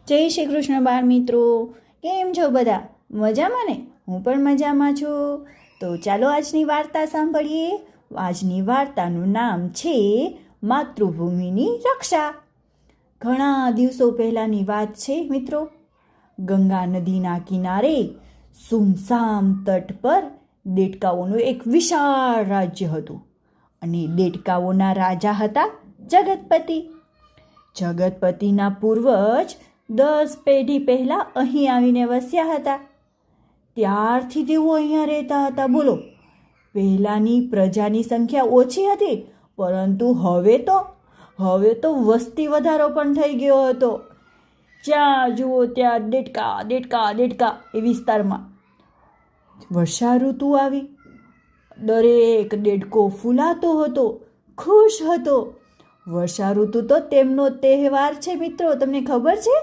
જય શ્રી કૃષ્ણ બાળ મિત્રો, કેમ છો બધા? મજામાં ને? હું પણ મજામાં છું. તો ચાલો આજની વાર્તા સાંભળીએ. આજની વાર્તાનું નામ છે માતૃભૂમિની રક્ષા. ઘણા દિવસો પહેલાંની વાત છે મિત્રો. ગંગા નદીના કિનારે સુમસામ તટ પર દેડકાઓનું એક વિશાળ રાજ્ય હતું અને દેડકાઓના રાજા હતા જગતપતિ. જગતપતિના પૂર્વજ 10 પેઢી પહેલાં અહીં આવીને વસ્યા હતા. ત્યારથી તેઓ અહીંયા રહેતા હતા. બોલો, પહેલાંની પ્રજાની સંખ્યા ઓછી હતી, પરંતુ હવે તો વસ્તી વધારો પણ થઈ ગયો હતો. જ્યાં જુઓ ત્યાં દેડકા દેડકા દેડકા એ વિસ્તારમાં. વર્ષા ઋતુ આવી. દરેક દેડકો ફૂલાતો હતો, ખુશ હતો. વર્ષા ઋતુ તો તેમનો તહેવાર છે મિત્રો, તમને ખબર છે?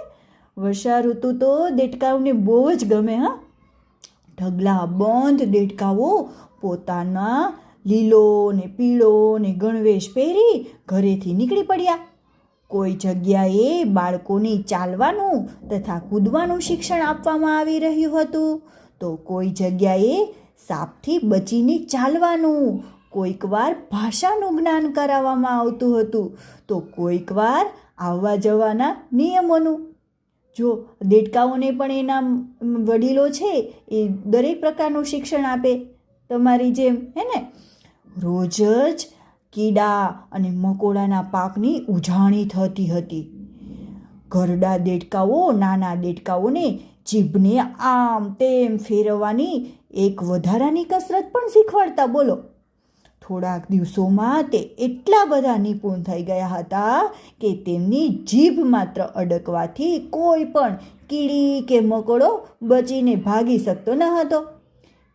વર્ષા ઋતુ તો દેડકાઓને બહુ જ ગમે. ઢગલા બંધ દેડકાઓ પોતાના લીલો ને પીળો ને ગણવેશ પહેરી ઘરેથી નીકળી પડ્યા. કોઈ જગ્યાએ બાળકોને ચાલવાનું તથા કૂદવાનું શિક્ષણ આપવામાં આવી રહ્યું હતું, તો કોઈ જગ્યાએ સાપથી બચીને ચાલવાનું, કોઈક વાર ભાષાનું જ્ઞાન કરાવવામાં આવતું હતું, તો કોઈક વાર આવવા જવાના નિયમોનું. જો દેડકાઓને પણ એના વડીલો છે એ દરેક પ્રકારનું શિક્ષણ આપે તમારી જેમ, હે ને? રોજ જ કીડા અને મકોડાના પાકની ઉજાણી થતી હતી. ઘરડા દેડકાઓ નાના દેડકાઓને જીભને આમ તેમ ફેરવવાની એક વધારાની કસરત પણ શીખવાડતા. બોલો, થોડાક દિવસોમાં તે એટલા બધા નિપુણ થઈ ગયા હતા કે તેમની જીભ માત્ર અડકવાથી કોઈ પણ કીડી કે મકોડો બચીને ભાગી શકતો ન હતો.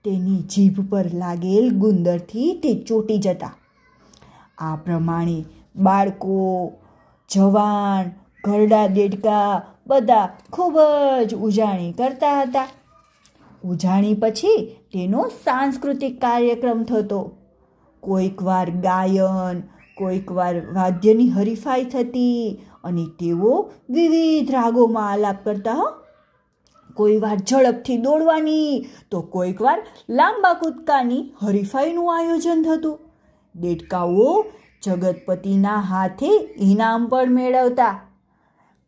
તેની જીભ પર લાગેલ ગુંદરથી તે ચોંટી જતા. આ પ્રમાણે બાળકો, જવાન, ઘરડા દેડકા બધા ખૂબ જ ઉજાણી કરતા હતા. ઉજાણી પછી તેનો સાંસ્કૃતિક કાર્યક્રમ થતો. કોઈક વાર ગાયન, કોઈક વાર વાદ્યની હરીફાઈ થતી અને તેઓ વિવિધ રાગોમાં આલાપ કરતા. કોઈ વાર ઝડપથી દોડવાની તો કોઈક વાર લાંબા કૂદકાની હરીફાઈનું આયોજન થતું. દેડકાઓ જગતપતિના હાથે ઇનામ પણ મેળવતા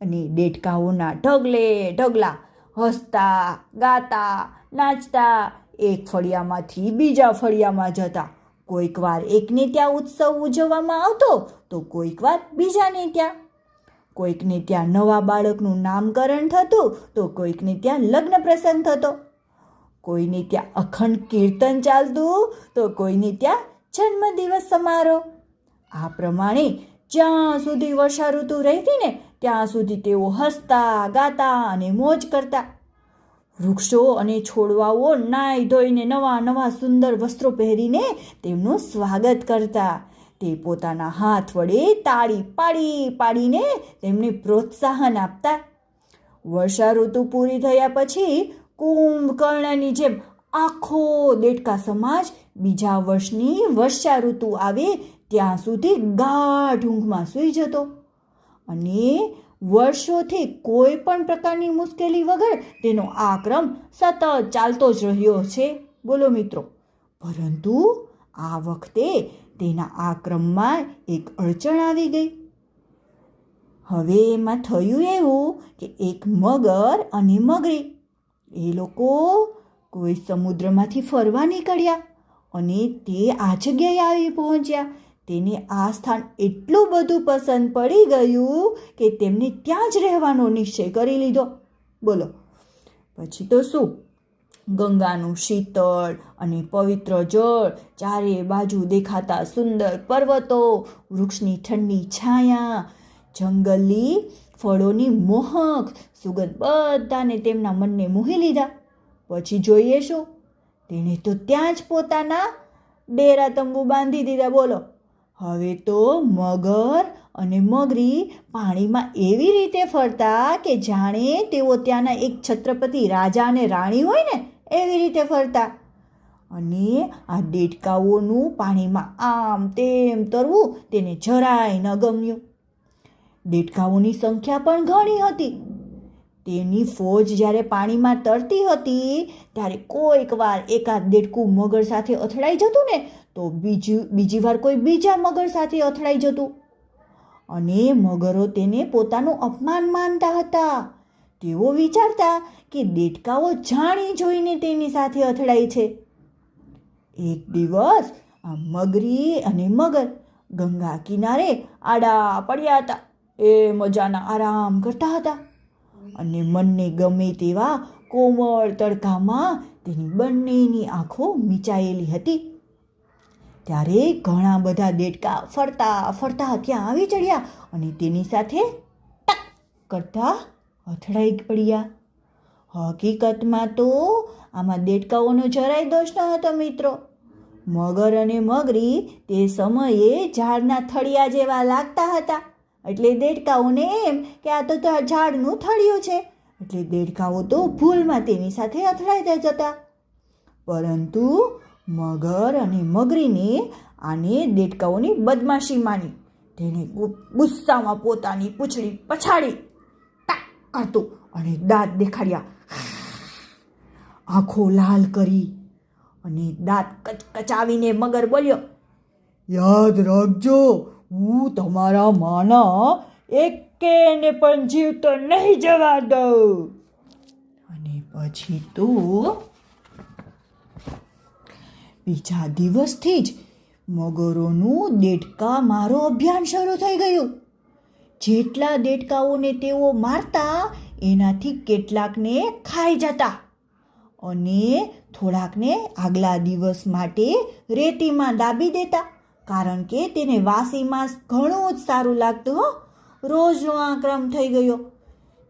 અને દેડકાઓના ઢગલે ઢગલા હસતા, ગાતા, નાચતા એક ફળિયામાંથી બીજા ફળિયામાં જતા. કોઈક વાર એકને ત્યાં ઉત્સવ ઉજવવામાં આવતો, તો કોઈક વાર બીજાને ત્યાં. કોઈકને ત્યાં નવા બાળકનું નામકરણ થતું, તો કોઈકને ત્યાં લગ્ન પ્રસંગ થતો. કોઈને ત્યાં અખંડ કીર્તન ચાલતું, તો કોઈને ત્યાં જન્મદિવસ સમારોહ. આ પ્રમાણે જ્યાં સુધી વર્ષા ઋતુ રહેતી ને ત્યાં સુધી તેઓ હસતા, ગાતા અને મોજ કરતા. વૃક્ષો અને છોડવાઓ નાઈ ધોઈને નવા નવા સુંદર વસ્ત્રો પહેરીને તેમનું સ્વાગત કરતા. તે પોતાના હાથ વડે તાળી પાડી પાડીને તેમને પ્રોત્સાહન આપતા. વર્ષા ઋતુ પૂરી થયા પછી કુંભકર્ણની જેમ આખો દેડકા સમાજ બીજા વર્ષની વર્ષા ઋતુ આવે ત્યાં સુધી ગાઢ ઊંઘમાં સૂઈ જતો અને વર્ષોથી કોઈ પણ પ્રકારની મુશ્કેલી વગર તેનો આ ક્રમ સતત ચાલતો જ રહ્યો છે. બોલો મિત્રો, પરંતુ આ વખતે તેના આ ક્રમમાં એક અડચણ આવી ગઈ. હવે એમાં થયું એવું કે એક મગર અને મગરી એ લોકો કોઈ સમુદ્રમાંથી ફરવા નીકળ્યા અને તે આ જગ્યાએ આવી પહોંચ્યા. તેને આ સ્થાન એટલું બધું પસંદ પડી ગયું કે તેમને ત્યાં જ રહેવાનો નિશ્ચય કરી લીધો. બોલો, પછી તો શું? ગંગાનું શીતળ અને પવિત્ર જળ, ચારે બાજુ દેખાતા સુંદર પર્વતો, વૃક્ષની ઠંડી છાયા, જંગલી ફળોની મોહક સુગંધ બધાને તેમના મનને મોહી લીધા. પછી જોઈએ શું? તેણે તો ત્યાં જ પોતાના ડેરા તંબુ બાંધી દીધા. બોલો, હવે તો મગર અને મગરી પાણીમાં એવી રીતે ફરતા કે જાણે તેઓ ત્યાંના એક છત્રપતિ રાજા અને રાણી હોય ને એવી રીતે ફરતા. અને આ દેડકાઓનું પાણીમાં આમ તેમ તરવું તેને જરાય ન ગમ્યું. દેડકાઓની સંખ્યા પણ ઘણી હતી. તેની ફોજ જ્યારે પાણીમાં તરતી હતી ત્યારે કોઈક વાર એકાદ દેડકું મગર સાથે અથડાઈ જતું ને તો બીજી વાર કોઈ બીજા મગર સાથે અથડાઈ જતું અને મગરો તેને પોતાનું અપમાન માનતા હતા. તેઓ વિચારતા કે દેડકાઓ જાણી જોઈને તેની સાથે અથડાય છે. એક દિવસ આ મગરી અને મગર ગંગા કિનારે આડા પડ્યા હતા. એ મજાના આરામ કરતા હતા અને મનને ગમે તેવા કોમળ તડકામાં તેની બંનેની આંખો મીચાયેલી હતી. ત્યારે ઘણા બધા દેડકા ફરતા ફરતા ત્યાં આવી ચડ્યા અને તેની સાથે ટક કરતા અથડાઈ પડ્યા. હકીકતમાં તો આમાં દેડકાઓનો જરાય દોષ ન હતો મિત્રો. મગર અને મગરી તે સમયે ઝાડના થળિયા જેવા લાગતા હતા એટલે દેડકાઓને એમ કે આ તો ઝાડનું થળિયું છે એટલે દેડકાઓ તો ભૂલમાં તેની સાથે અથડાઈ જતા. પરંતુ મગર અને મગરીને આને દેડકાઓની બદમાશી માની. તેણે ગુસ્સામાં પોતાની પૂંછડી પછાડી ટાક કરતું અને દાંત દેખાડ્યા. આંખો લાલ કરી અને દાંત કચકચાવીને મગર બોલ્યો, યાદ રાખજો, હું તમારા માના એકેને પણ જીવતો નહીં જવા દઉં. અને પછી તો બીજા દિવસથી જ મગરોનું દેડકા મારો અભિયાન શરૂ થઈ ગયું. જેટલા દેડકાઓને તેઓ મારતા એનાથી કેટલાકને ખાઈ જતા અને થોડાકને આગલા દિવસ માટે રેતીમાં દાબી દેતા, કારણ કે તેને વાસી માંસ ઘણું જ સારું લાગતું. રોજનો આ ક્રમ થઈ ગયો.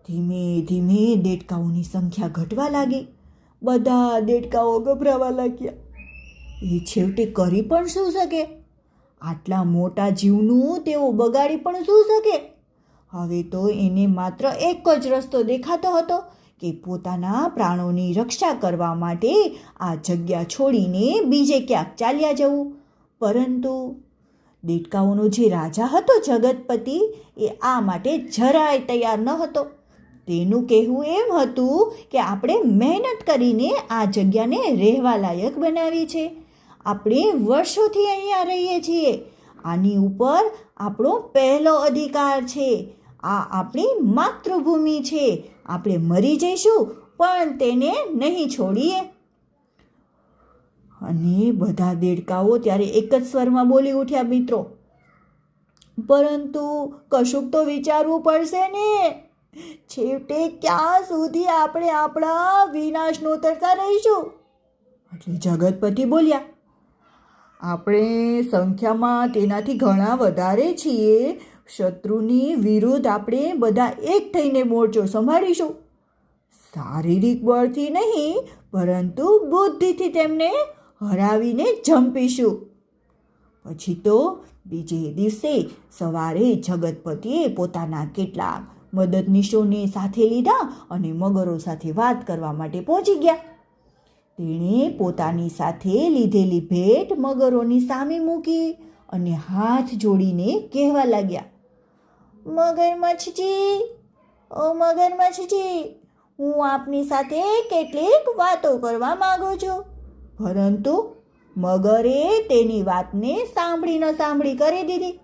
ધીમે ધીમે દેડકાઓની સંખ્યા ઘટવા લાગી. બધા દેડકાઓ ગભરાવા લાગ્યા. એ છેવટે કરી પણ શું શકે? આટલા મોટા જીવનું તેઓ બગાડી પણ શું શકે? હવે તો એને માત્ર એક જ રસ્તો દેખાતો હતો કે પોતાના પ્રાણોની રક્ષા કરવા માટે આ જગ્યા છોડીને બીજે ક્યાંક ચાલ્યા જવું. પરંતુ દેડકાઓનો જે રાજા હતો જગતપતિ, એ આ માટે જરાય તૈયાર ન હતો. તેનું કહેવું એમ હતું કે આપણે મહેનત કરીને આ જગ્યાને રહેવા લાયક બનાવી છે. આપણે વર્ષોથી અહીંયા રહીએ છીએ. આની ઉપર આપણો પહેલો અધિકાર છે. આ આપણી માતૃભૂમિ છે. આપણે મરી જઈશું પણ તેને નહીં છોડીએ. અને બધા દેડકાઓ ત્યારે એક જ સ્વરમાં બોલી ઉઠ્યા મિત્રો, પરંતુ કશુંક તો વિચારવું પડશે ને. છેવટે ક્યાં સુધી આપણે આપણા વિનાશ નોતરતા રહીશું? એટલે જગતપતિ બોલ્યા, આપણે સંખ્યામાં તેનાથી ઘણા વધારે છીએ. શત્રુની વિરુદ્ધ આપણે બધા એક થઈને મોરચો સંભાળીશું. શારીરિક બળથી નહીં, પરંતુ બુદ્ધિથી તેમને હરાવીને જંપીશું. પછી તો બીજે દિવસે સવારે જગતપતિએ પોતાના કેટલાક મદદનીશોને સાથે લીધા અને મગરો સાથે વાત કરવા માટે પહોંચી ગયા. તેણે પોતાની સાથે લીધેલી ભેટ મગરોની સામે મૂકી અને હાથ જોડીને કહેવા લાગ્યા, મગરમચ્છજી, ઓ મગરમચ્છજી, હું આપની સાથે કેટલીક વાતો કરવા માંગુ છું. પરંતુ મગરે તેની વાતને સાંભળી ન સાંભળી કરી દીધી.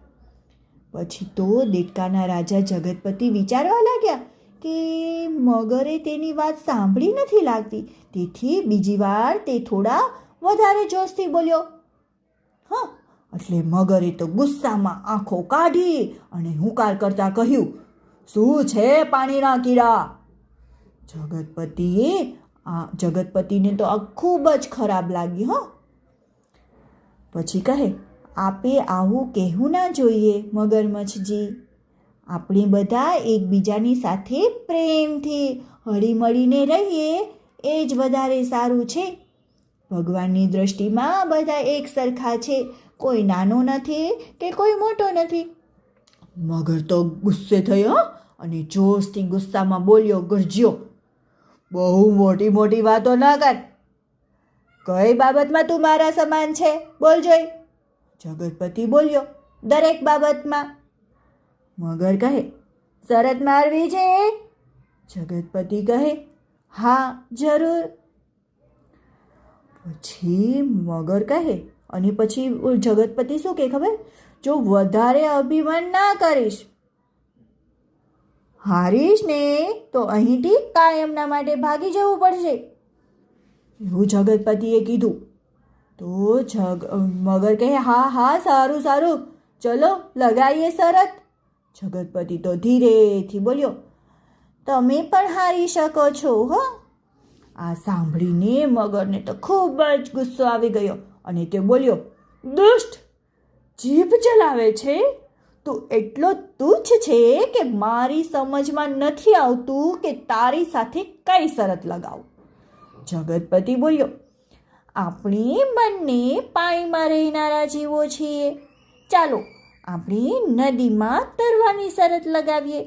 પછી તો દેડકાના રાજા જગતપતિ વિચારવા લાગ્યા કે મગરે તેની વાત સાંભળી નથી લાગતી. તેથી બીજી વાર તે થોડા વધારે જોશથી બોલ્યો. એટલે મગરે તો ગુસ્સામાં આંખો કાઢી અને હુંકાર કરતા કહ્યું, શું છે પાણીના કીડા? જગતપતિને તો આ ખૂબ જ ખરાબ લાગ્યું. પછી કહે, આપે આવું કહેવું ના જોઈએ મગરમચ્છજી. આપણે બધા એકબીજાની સાથે પ્રેમથી હળીમળીને રહીએ એ જ વધારે સારું છે. ભગવાનની દૃષ્ટિમાં બધા એક સરખા છે. કોઈ નાનો નથી કે કોઈ મોટો નથી. મગર તો ગુસ્સે થયો અને જોશથી ગુસ્સામાં બોલ્યો, ગરજ્યો, બહુ મોટી મોટી વાતો ના કર. કઈ બાબતમાં તું મારા સમાન છે? બોલ જોઈ. જગતપતિ બોલ્યો, દરેક બાબતમાં. મગર કહે, શરત મારવી છે? જગતપતિ કહે, હા જરૂર. પછી મગર કહે, અને પછી જગતપતિ શું કહે ખબર? જો વધારે અભિમાન ના કરીશ, હારીશ ને તો અહીંથી કાયમના માટે ભાગી જવું પડશે, એવું જગતપતિએ કીધું. તો મગર કહે, હા હા સારું સારું, ચલો લગાવીએ શરત. જગતપતિ તો ધીરેથી બોલ્યો, તમે પણ હારી શકો છો હો. આ સાંભળીને મગરને તો ખૂબ જ ગુસ્સો આવી ગયો અને તે બોલ્યો, દુષ્ટ, જીભ ચલાવે છે તું એટલો તુચ્છ છે કે મારી સમજમાં નથી આવતું કે તારી સાથે કઈ શરત લગાવું. જગતપતિ બોલ્યો, આપણે બંને પાણીમાં રહેનારા જીવો છીએ, ચાલો આપણે નદીમાં તરવાની શરત લગાવીએ.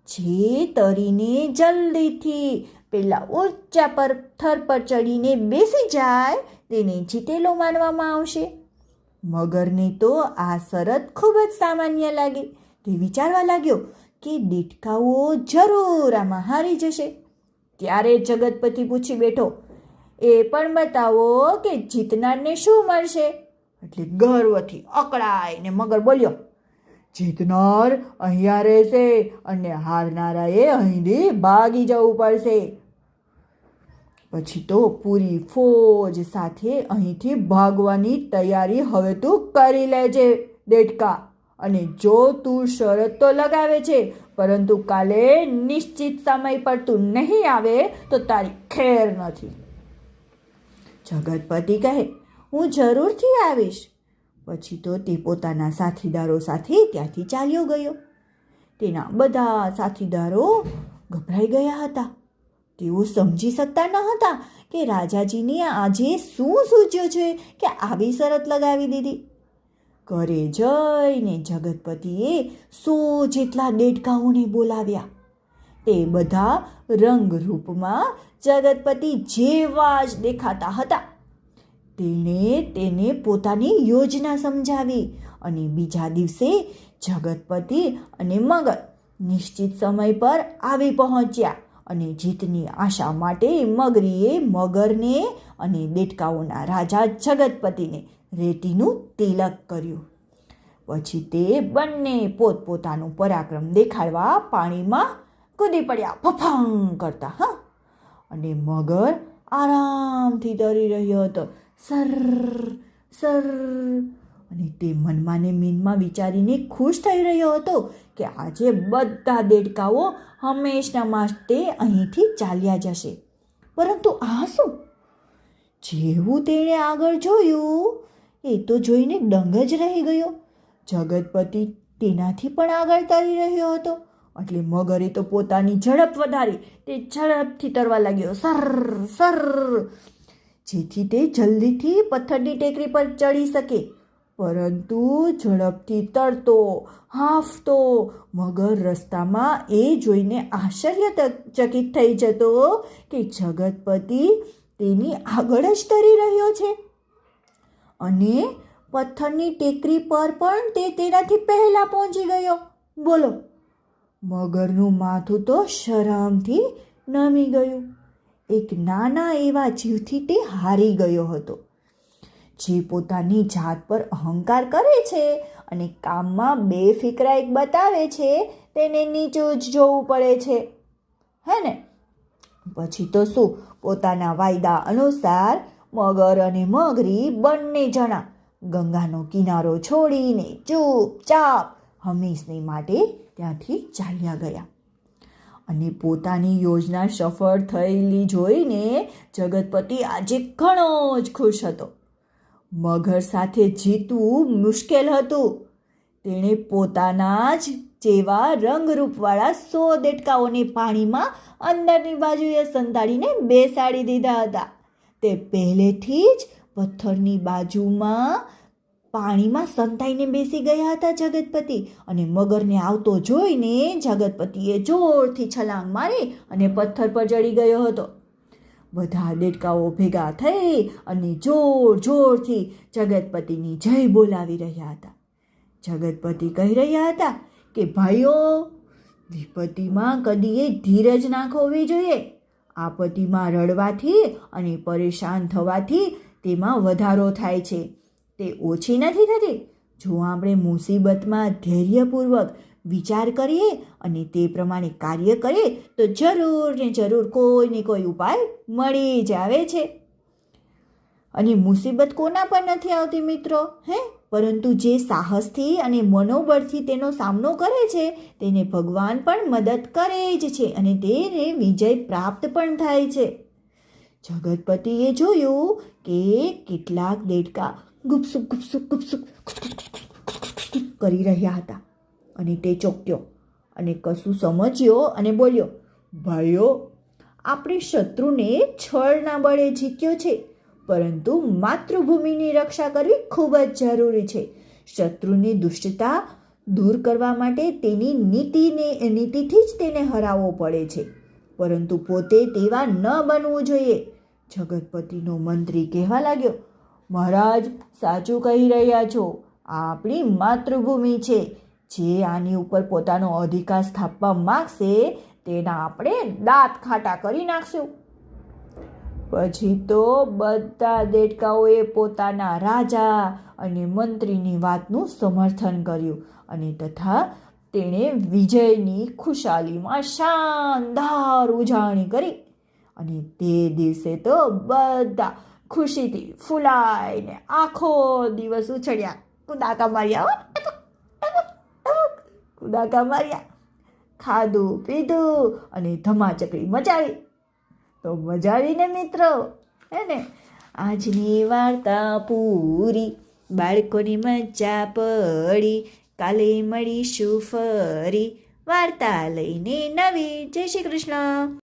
જે તરીને જલ્દીથી પેલા ઊંચા પથ્થર પર ચડીને બેસી જાય તેને જીતેલો માનવામાં આવશે. મગરને તો આ શરત ખૂબ જ સામાન્ય લાગી. તે વિચારવા લાગ્યો કે દેડકાઓ જરૂર આમાં હારી જશે. ત્યારે જગતપતિ પૂછી બેઠો, એ પણ બતાવો કે જીતનારને શું મળશે. એટલે ગર્વથી અકળાઈને મગર બોલ્યો, જીતનાર અહીંયા રહેશે અને હારનારાએ અહીંથી ભાગી જવું પડશે. પછી તો પૂરી ફોજ સાથે અહીંથી ભાગવાની તૈયારી હવે તું કરી લેજે દેડકા. અને જો તું શરત તો લગાવે છે પરંતુ કાલે નિશ્ચિત સમય પર તું નહીં આવે તો તારી ખેર નથી. જગતપતિ કહે, હું જરૂરથી આવીશ. પછી તો તે પોતાના સાથીદારો સાથે ત્યાંથી ચાલ્યો ગયો. તેના બધા સાથીદારો ગભરાઈ ગયા હતા. તેઓ સમજી શકતા ન હતા કે રાજાજીને આજે શું સૂચ્યું છે કે આવી શરત લગાવી દીધી. ઘરે જઈને જગતપતિએ 100 જેટલા દેડકાઓને બોલાવ્યા. તે બધા રંગરૂપમાં જગતપતિ જેવા જ દેખાતા હતા. તેને પોતાની યોજના સમજાવી અને બીજા દિવસે જગતપતિ અને મગર નિશ્ચિત સમય પર આવી પહોંચ્યા અને જીતની આશા માટે મગરીએ મગરને અને દેડકાઓના રાજા જગતપતિને રેતીનું તિલક કર્યું. પછી તે બંને પોતપોતાનું પરાક્રમ દેખાડવા પાણીમાં કૂદી પડ્યા ફફાંગ કરતા. હા, અને મગર આરામથી તરી રહ્યો હતો, સર સર. અને તે મનમાં ને મીનમાં વિચારીને ખુશ થઈ રહ્યો હતો કે આજે બધા દેડકાઓ હંમેશના માટે અહીંથી ચાલ્યા જશે. પરંતુ આ શું? જેવું તેણે આગળ જોયું એ તો જોઈને દંગ જ રહી ગયો. જગતપતિ તેનાથી પણ આગળ તરી રહ્યો હતો. એટલે મગરે તો પોતાની ઝડપ વધારી તે ઝડપથી તરવા લાગ્યો, સર સર, જેથી તે જલ્દીથી પથ્થરની ટેકરી પર ચડી શકે. પરંતુ ઝડપથી તરતો હાંફતો મગર રસ્તામાં એ જોઈને આશ્ચર્યચકિત થઈ જતો કે જગતપતિ તેની આગળ જ તરી રહ્યો છે અને પથ્થરની ટેકરી પર પણ તે તેનાથી પહેલા પહોંચી ગયો. બોલો, મગરનું માથું તો શરમથી નમી ગયું. એક નાના એવા જીવથી તે હારી ગયો હતો. જે પોતાની જાત પર અહંકાર કરે છે અને કામમાં બેફિકરાઈ બતાવે છે તેને નીચું જ જોવું પડે છે, હે ને? પછી તો શું, પોતાના વાયદા અનુસાર મગર અને મગરી બંને જણા ગંગાનો કિનારો છોડીને ચૂપચાપ હંમેશને માટે ત્યાંથી ચાલ્યા ગયા. અને પોતાની યોજના સફળ થયેલી જોઈને જગતપતિ આજે ઘણો જ ખુશ હતો. મગર સાથે જીતવું મુશ્કેલ હતું. તેણે પોતાના જ જેવા રંગરૂપવાળા 100 દેડકાઓને પાણીમાં અંદરની બાજુએ સંતાડીને બેસાડી દીધા હતા. તે પહેલેથી જ પથ્થરની બાજુમાં પાણીમાં સંતાઈને બેસી ગયા હતા જગતપતિ. અને મગરને આવતો જોઈને જગતપતિએ જોરથી છલાંગ મારી અને પથ્થર પર ચડી ગયો હતો. બધા દેડકાઓ ભેગા થઈ અને જોર જોરથી જગતપતિની જય બોલાવી રહ્યા હતા. જગતપતિ કહી રહ્યા હતા કે ભાઈઓ, વિપત્તિમાં કદીએ ધીરજ ના ખોવી જોઈએ. આપત્તિમાં રડવાથી અને પરેશાન થવાથી તેમાં વધારો થાય છે, તે ઓછી નથી થતી. જો આપણે મુસીબતમાં ધૈર્યપૂર્વક વિચાર કરીએ અને તે પ્રમાણે કાર્ય કરીએ તો જરૂર ને જરૂર કોઈ ને કોઈ ઉપાય મળી જ આવે છે. અને મુસીબત કોના પર નથી આવતી મિત્રો, પરંતુ જે સાહસથી અને મનોબળથી તેનો સામનો કરે છે તેને ભગવાન પણ મદદ કરે જ છે અને તેને વિજય પ્રાપ્ત પણ થાય છે. જગતપતિએ જોયું કે કેટલાક દેડકા ગુપસુપ ગુપસુપ ગુપસુપ કરી રહ્યા હતા અને તે ચોક્યો અને કશું સમજ્યો અને બોલ્યો, ભાઈઓ, આપણે શત્રુને છળના બળે જીત્યો છે, પરંતુ માતૃભૂમિની રક્ષા કરવી ખૂબ જ જરૂરી છે. શત્રુની દુષ્ટતા દૂર કરવા માટે તેની નીતિથી જ તેને હરાવવો પડે છે, પરંતુ પોતે તેવા ન બનવું જોઈએ. જગતપતિનો મંત્રી કહેવા લાગ્યો, મહારાજ, સાચું કહી રહ્યા છો. આ આપણી માતૃભૂમિ છે. જે આની ઉપર પોતાનો અધિકાર સ્થાપવા માગશે તેના આપણે દાંત ખાટા કરી નાખશું. પછી તો બધા દેડકાઓએ પોતાના રાજા અને મંત્રીની વાતનું સમર્થન કર્યું અને તથા તેણે વિજયની ખુશાલીમાં શાનદાર ઉજાણી કરી. અને તે દિવસે તો બધા ખુશીથી ફૂલાઈને આખો દિવસ ઉછળ્યા, કુદાકા માર્યા, ખાધું પીધું અને ધમાચકડી મચાવી. તો મજા આવી ને મિત્રો, હે ને? આજની વાર્તા પૂરી, બાળકોની મજા પડી. કાલે મળીશું ફરી વાર્તા લઈને નવી. જય શ્રી કૃષ્ણ.